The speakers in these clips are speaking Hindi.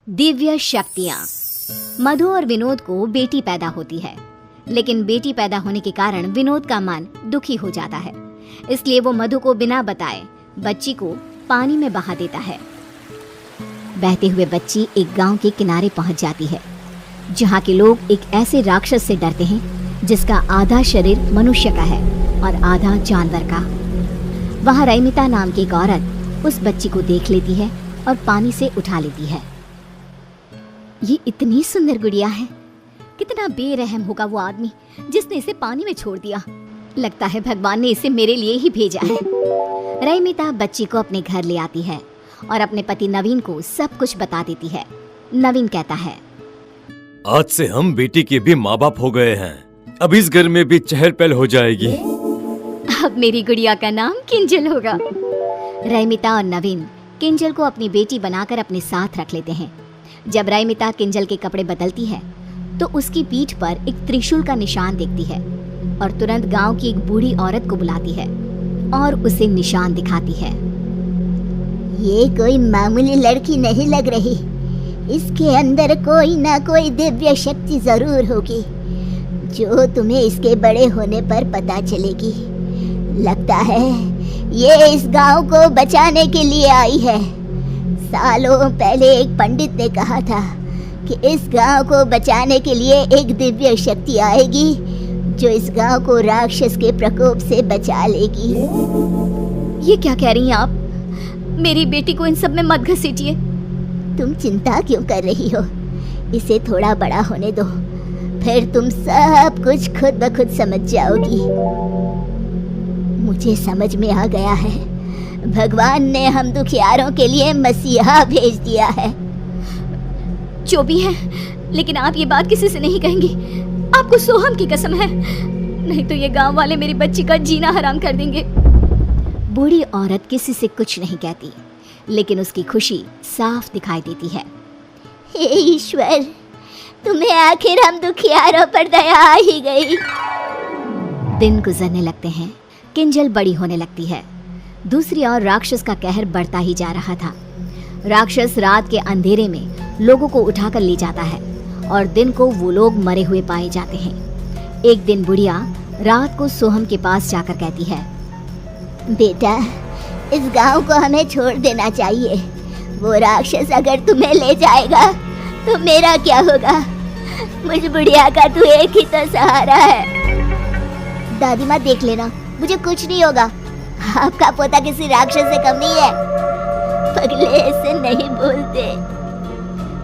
दिव्य शक्तियां। मधु और विनोद को बेटी पैदा होती है, लेकिन बेटी पैदा होने के कारण विनोद का मन दुखी हो जाता है। इसलिए वो मधु को बिना बताए बच्ची को पानी में बहा देता है। बहते हुए बच्ची एक गांव के किनारे पहुंच जाती है, जहां के लोग एक ऐसे राक्षस से डरते हैं जिसका आधा शरीर मनुष्य का है और आधा जानवर का। वहां रैमिता नाम की एक औरत उस बच्ची को देख लेती है और पानी से उठा लेती है। ये इतनी सुंदर गुड़िया है, कितना बेरहम होगा वो आदमी जिसने इसे पानी में छोड़ दिया। लगता है भगवान ने इसे मेरे लिए ही भेजा है। रैमिता बच्ची को अपने घर ले आती है और अपने पति नवीन को सब कुछ बता देती है। नवीन कहता है, आज से हम बेटी के भी माँ बाप हो गए हैं। अब इस घर में भी चहल पहल हो जाएगी। अब मेरी गुड़िया का नाम किंजल होगा। रैमिता और नवीन किंजल को अपनी बेटी बनाकर अपने साथ रख लेते हैं। जब रैमिता किंजल के कपड़े बदलती है तो उसकी पीठ पर एक त्रिशूल का निशान देखती है और तुरंत गांव की एक बूढ़ी औरत को बुलाती है और उसे निशान दिखाती है। ये कोई मामूली लड़की नहीं लग रही, इसके अंदर कोई ना कोई दिव्य शक्ति जरूर होगी जो तुम्हें इसके बड़े होने पर पता चलेगी। लगता है ये इस गांव को बचाने के लिए आई है। सालों पहले एक पंडित ने कहा था कि इस गांव को बचाने के लिए एक दिव्य शक्ति आएगी जो इस गांव को राक्षस के प्रकोप से बचा लेगी। ये क्या कह रही हैं आप? मेरी बेटी को इन सब में मत घसीटिए। तुम चिंता क्यों कर रही हो? इसे थोड़ा बड़ा होने दो, फिर तुम सब कुछ खुद ब खुद समझ जाओगी। मुझे समझ में आ गया है, भगवान ने हम दुखियारों के लिए मसीहा भेज दिया है। जो भी है, लेकिन आप ये बात किसी से नहीं कहेंगी। आपको सोहम की कसम है, नहीं तो ये गांव वाले मेरी बच्ची का जीना हराम कर देंगे। बूढ़ी औरत किसी से कुछ नहीं कहती, लेकिन उसकी खुशी साफ दिखाई देती है। हे ईश्वर, तुम्हें आखिर हम दुखियारों पर दया आ ही गई। दिन गुजरने लगते हैं, किंजल बड़ी होने लगती है। दूसरी ओर राक्षस का कहर बढ़ता ही जा रहा था। राक्षस रात के अंधेरे में लोगों को उठाकर ले जाता है और दिन को वो लोग मरे हुए पाए जाते हैं। एक दिन बुढ़िया रात को सोहम के पास जाकर कहती है, बेटा, इस गांव को हमें छोड़ देना चाहिए। वो राक्षस अगर तुम्हें ले जाएगा तो मेरा क्या होगा? मुझ बुढ़िया का तू एक ही तो सहारा है। दादी माँ, देख लेना, मुझे कुछ नहीं होगा। आपका पोता किसी राक्षस से कम नहीं है। पगले ऐसे नहीं बोलते।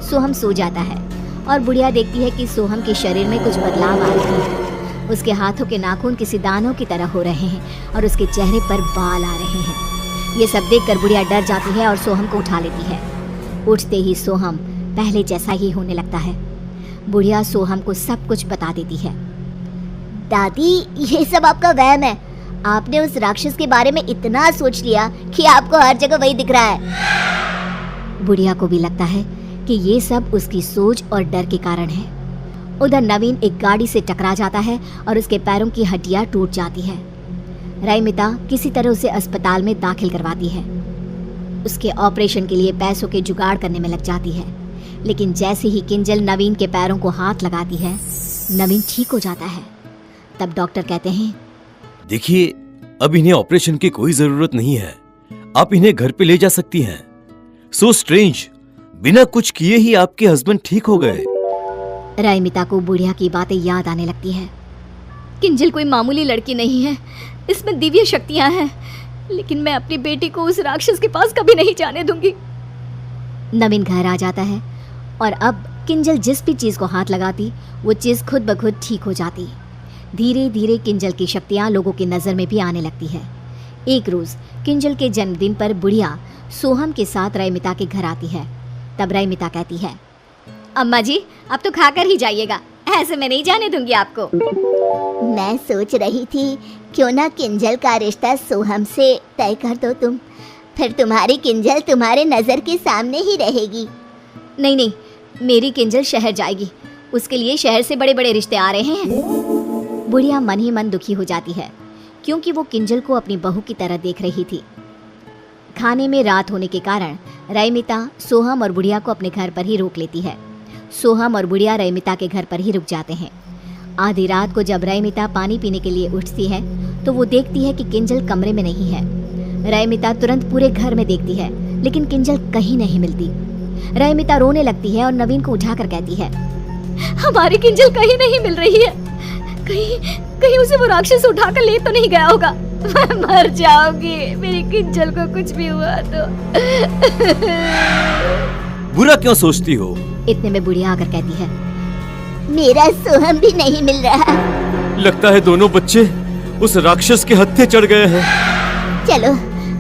सोहम सो जाता है और बुढ़िया देखती है कि सोहम के शरीर में कुछ बदलाव आ रहे हैं। उसके हाथों के नाखून किसी दानों की तरह हो रहे हैं और उसके चेहरे पर बाल आ रहे हैं। ये सब देखकर बुढ़िया डर जाती है और सोहम को उठा लेती है। उठते ही सोहम पहले जैसा ही होने लगता है। बुढ़िया सोहम को सब कुछ बता देती है। दादी, ये सब आपका वहम है। आपने उस राक्षस के बारे में इतना सोच लिया कि आपको हर जगह वही दिख रहा है। बुढ़िया को भी लगता है कि ये सब उसकी सोच और डर के कारण है। उधर नवीन एक गाड़ी से टकरा जाता है और उसके पैरों की हड्डियां टूट जाती है। रैमिता किसी तरह उसे अस्पताल में दाखिल करवाती है। उसके ऑपरेशन के लिए पैसों के जुगाड़ करने में लग जाती है, लेकिन जैसे ही किंजल नवीन के पैरों को हाथ लगाती है, नवीन ठीक हो जाता है। तब डॉक्टर कहते हैं, देखिए, अब इन्हें ऑपरेशन की कोई जरूरत नहीं है। आप इन्हें घर पे ले जा सकती हैं। सो स्ट्रेंज, बिना कुछ किए ही आपके हस्बैंड ठीक हो गए। रैमिता को बुढ़िया की बातें याद आने लगती है। किंजल कोई मामूली लड़की नहीं है, इसमें दिव्य शक्तियां हैं, लेकिन मैं अपनी बेटी को उस राक्षस के पास कभी नहीं जाने दूंगी। नवीन घर आ जाता है और अब किंजल जिस भी चीज को हाथ लगाती वो चीज खुद ब खुद ठीक हो जाती। धीरे धीरे किंजल की शक्तियां लोगों की नजर में भी आने लगती है। एक रोज किंजल के जन्मदिन पर बुढ़िया सोहम के साथ रैमिता के घर आती है। तब रैमिता कहती है, अम्मा जी, अब तो खाकर ही जाइएगा, ऐसे मैं नहीं जाने दूंगी आपको। मैं सोच रही थी क्यों ना किंजल का रिश्ता सोहम से तय कर दो तुम, फिर तुम्हारी किंजल तुम्हारे नजर के सामने ही रहेगी। नहीं नहीं, मेरी किंजल शहर जाएगी, उसके लिए शहर से बड़े बड़े रिश्ते आ रहे हैं। बुढ़िया मन ही मन दुखी हो जाती है, क्योंकि वो किंजल को अपनी बहू की तरह देख रही थी। खाने में रात होने के कारण रईमिता सोहम और बुढ़िया को अपने घर पर ही रोक लेती है। सोहम और बुढ़िया रईमिता के घर पर ही रुक जाते हैं। आधी रात को जब रईमिता पानी पीने के लिए उठती है तो वो देखती है कि किंजल कमरे में नहीं है। रईमिता तुरंत पूरे घर में देखती है लेकिन किंजल कहीं नहीं मिलती। रईमिता रोने लगती है और नवीन को उठाकर कहती है, हमारी किंजल कहीं नहीं मिल रही है। कहीं उसे वो राक्षस उठाकर ले तो नहीं गया होगा। मैं मर जाऊंगी, मेरी किंजल को कुछ भी हुआ तो। बुरा क्यों सोचती हो? इतने में बुढ़िया आकर कहती है, मेरा सोहम भी नहीं मिल रहा। लगता है दोनों बच्चे उस राक्षस के हत्थे चढ़ गए हैं। चलो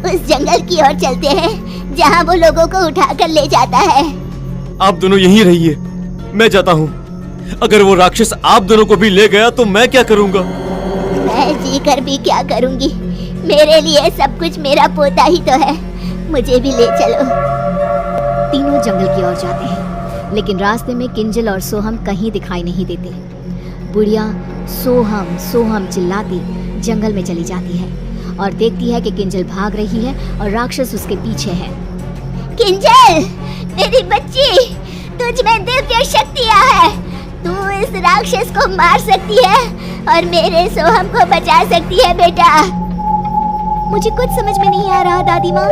उस जंगल की ओर चलते हैं जहाँ वो लोगों को उठाकर ले जाता है। आप दोनों यहीं रहिए, मैं जाता हूँ। अगर वो राक्षस आप दोनों को भी ले गया तो मैं क्या करूँगा? मैं जी कर भी क्या करूँगी? मेरे लिए सब कुछ मेरा पोता ही तो है, मुझे भी ले चलो। तीनों जंगल की ओर जाते हैं लेकिन रास्ते में किंजल और सोहम कहीं दिखाई नहीं देते। बुढ़िया सोहम सोहम चिल्लाती जंगल में चली जाती है और देखती है कि किंजल भाग रही है और राक्षस उसके पीछे है। किंजल, मेरी बच्ची, तुझ में दिव्य शक्तियाँ है। तू इस राक्षस को मार सकती है और मेरे सोहम को बचा सकती है बेटा। मुझे कुछ समझ में नहीं आ रहा दादी माँ।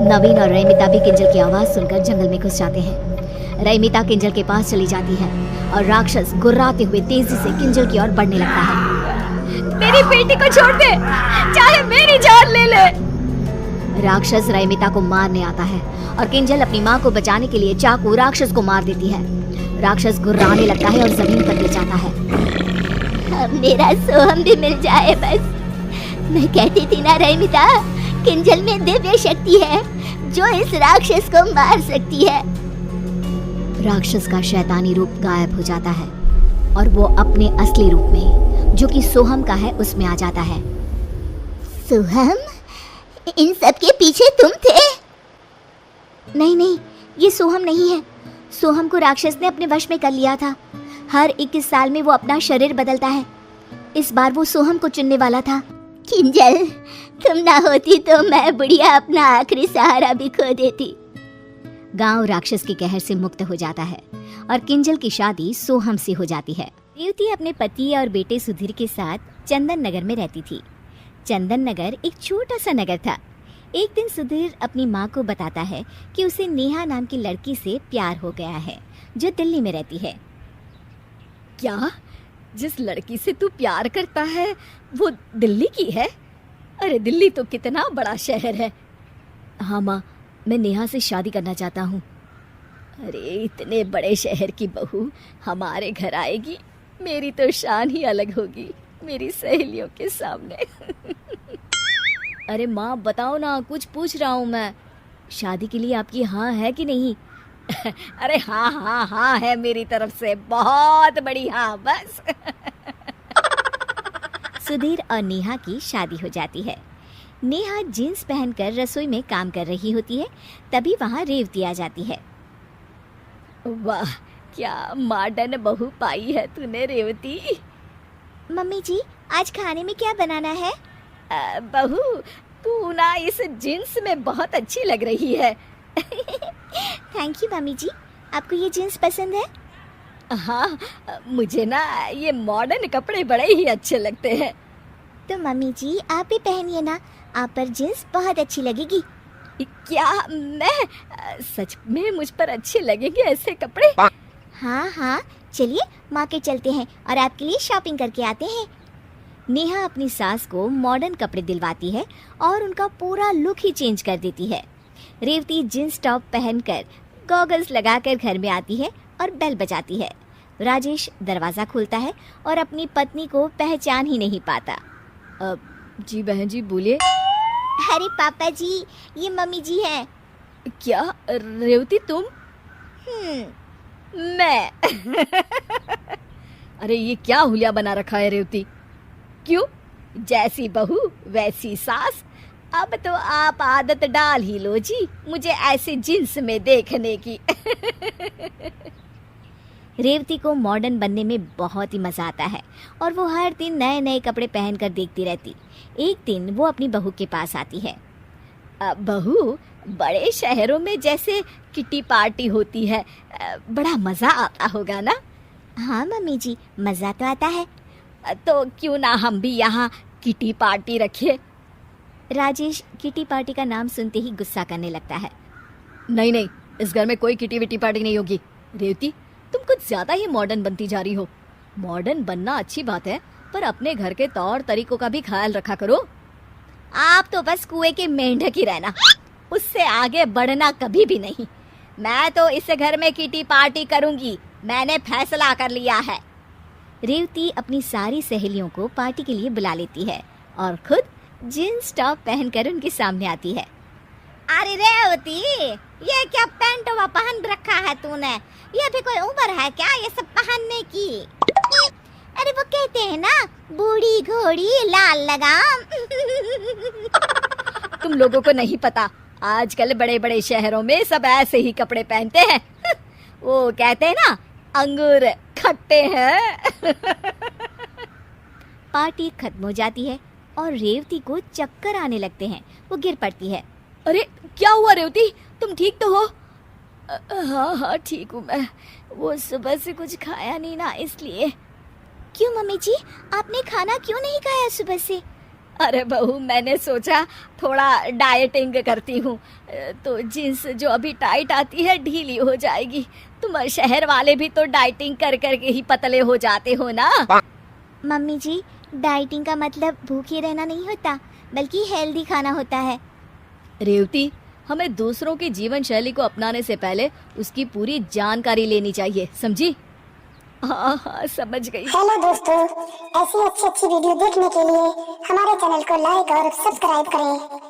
नवीन और रईमिता भी किंजल की आवाज सुनकर जंगल में घुस जाते हैं। रईमिता किंजल के पास चली जाती है और राक्षस गुर्राते हुए तेजी से किंजल की ओर बढ़ने लगता है। मेरी बेटी को छोड़ दे, चाहे मेरी जान ले ले। राक्षस रईमिता को मारने आता है और किंजल अपनी माँ को बचाने के लिए चाकू राक्षस को मार देती है। राक्षस गुर्राने लगता है और जमीन पर गिर जाता है। अब मेरा सोहम भी मिल जाए बस। मैं कहती थी ना रईमिता, किंजल में दिव्य शक्ति है जो इस राक्षस को मार सकती है। राक्षस का शैतानी रूप गायब हो जाता है और वो अपने असली रूप में, जो कि सोहम का है, उसमें आ जाता है। सोहम, इन सब के पीछे तुम थे? नहीं, ये सोहम नहीं है। सोहम को राक्षस ने अपने वश में कर लिया था। हर 21 साल में वो अपना शरीर बदलता है। इस बार वो सोहम को चुनने वाला था। किंजल, तुम ना होती तो मैं बुढ़िया अपना आखिरी सहारा भी खो देती। गांव राक्षस के कहर से मुक्त हो जाता है और किंजल की शादी सोहम से हो जाती है। रेवती अपने पति और बेटे सुधीर के साथ चंदन नगर में रहती थी। चंदन नगर एक छोटा सा नगर था। एक दिन सुधीर अपनी माँ को बताता है कि उसे नेहा नाम की लड़की से प्यार हो गया है जो दिल्ली में रहती है। क्या? जिस लड़की से तू प्यार करता है वो दिल्ली की है? अरे दिल्ली तो कितना बड़ा शहर है। हाँ माँ, मैं नेहा से शादी करना चाहता हूँ। अरे इतने बड़े शहर की बहू हमारे घर आएगी, मेरी तो शान ही अलग होगी मेरी सहेलियों के सामने। अरे माँ बताओ ना, कुछ पूछ रहा हूँ मैं। शादी के लिए आपकी हाँ है कि नहीं? अरे हाँ है मेरी तरफ से, बहुत बड़ी हाँ बस। सुधीर और नेहा की शादी हो जाती है। नेहा जीन्स पहनकर रसोई में काम कर रही होती है, तभी वहाँ रेवती आ जाती है। वाह, क्या मॉडर्न बहू पाई है तूने रेवती। मम्मी जी, आज खाने में क्या बनाना है? बहू, तू ना इस जीन्स में बहुत अच्छी लग रही है। थैंक यू मम्मी जी, आपको ये जीन्स पसंद है? हाँ, मुझे ना ये मॉडर्न कपड़े बड़े ही अच्छे लगते हैं। तो मम्मी जी आप भी पहनिए ना, आप पर जीन्स बहुत अच्छी लगेगी। क्या मैं सच में मुझ पर अच्छे लगेंगे ऐसे कपड़े? हाँ, चलिए मार्केट चलते हैं और आपके लिए शॉपिंग करके आते हैं। नेहा अपनी सास को मॉडर्न कपड़े दिलवाती है और उनका पूरा लुक ही चेंज कर देती है। रेवती जींस टॉप पहनकर गॉगल्स लगाकर घर में आती है और बेल बजाती है। राजेश दरवाज़ा खोलता है और अपनी पत्नी को पहचान ही नहीं पाता। जी बहन जी, बोलिए। अरे पापा जी, ये मम्मी जी हैं। क्या रेवती तुम? मैं। अरे ये क्या हुलिया बना रखा है रेवती? क्यों, जैसी बहू वैसी सास। अब तो आप आदत डाल ही लो जी मुझे ऐसे जींस में देखने की। रेवती को मॉडर्न बनने में बहुत ही मजा आता है और वो हर दिन नए नए कपड़े पहनकर देखती रहती। एक दिन वो अपनी बहू के पास आती है। बहू, बड़े शहरों में जैसे किटी पार्टी होती है, बड़ा मजा आता होगा ना? हाँ मम्मी जी, मज़ा तो आता है। तो क्यों ना हम भी यहाँ किटी पार्टी रखें? राजेश किटी पार्टी का नाम सुनते ही गुस्सा करने लगता है। नहीं नहीं, इस घर में कोई किटी विटी पार्टी नहीं होगी। रेवती, तुम कुछ ज्यादा ही मॉडर्न बनती जा रही हो। मॉडर्न बनना अच्छी बात है, पर अपने घर के तौर तरीकों का भी ख्याल रखा करो। आप तो बस कुएं के मेंढक ही रहना, उससे आगे बढ़ना कभी भी नहीं। मैं तो इस घर में किटी पार्टी करूंगी, मैंने फैसला कर लिया है। रेवती अपनी सारी सहेलियों को पार्टी के लिए बुला लेती है और खुद जींस टॉप पहनकर उनके सामने आती है। अरे रेवती, ये क्या पैंट पहन रखा है तूने? ये भी कोई उम्र है क्या ये सब पहनने की? अरे वो कहते हैं ना, बूढ़ी घोड़ी लाल लगाम। तुम लोगों को नहीं पता, आजकल बड़े बड़े शहरों में सब ऐसे ही कपड़े पहनते हैं। वो कहते हैं ना, अंगूर खट्टे हैं। पार्टी खत्म हो जाती है और रेवती को चक्कर आने लगते हैं। वो गिर पड़ती है। अरे क्या हुआ रेवती, तुम ठीक तो हो? हाँ हाँ ठीक हूँ मैं, वो सुबह से कुछ खाया नहीं ना इसलिए। क्यों मम्मी जी, आपने खाना क्यों नहीं खाया सुबह से? अरे बहू, मैंने सोचा थोड़ा डाइटिंग करती हूँ तो जींस जो अभी टाइट आती है ढीली हो जाएगी। तुम शहर वाले भी तो डाइटिंग कर करके ही पतले हो जाते हो ना। मम्मी जी, डाइटिंग का मतलब भूखे रहना नहीं होता, बल्कि हेल्दी खाना होता है। रेवती, हमें दूसरों की जीवन शैली को अपनाने से पहले उसकी पूरी जानकारी लेनी चाहिए, समझी? हाँ हाँ समझ गई। हेलो दोस्तों, ऐसी अच्छी अच्छी वीडियो देखने के लिए हमारे चैनल को लाइक और सब्सक्राइब करें।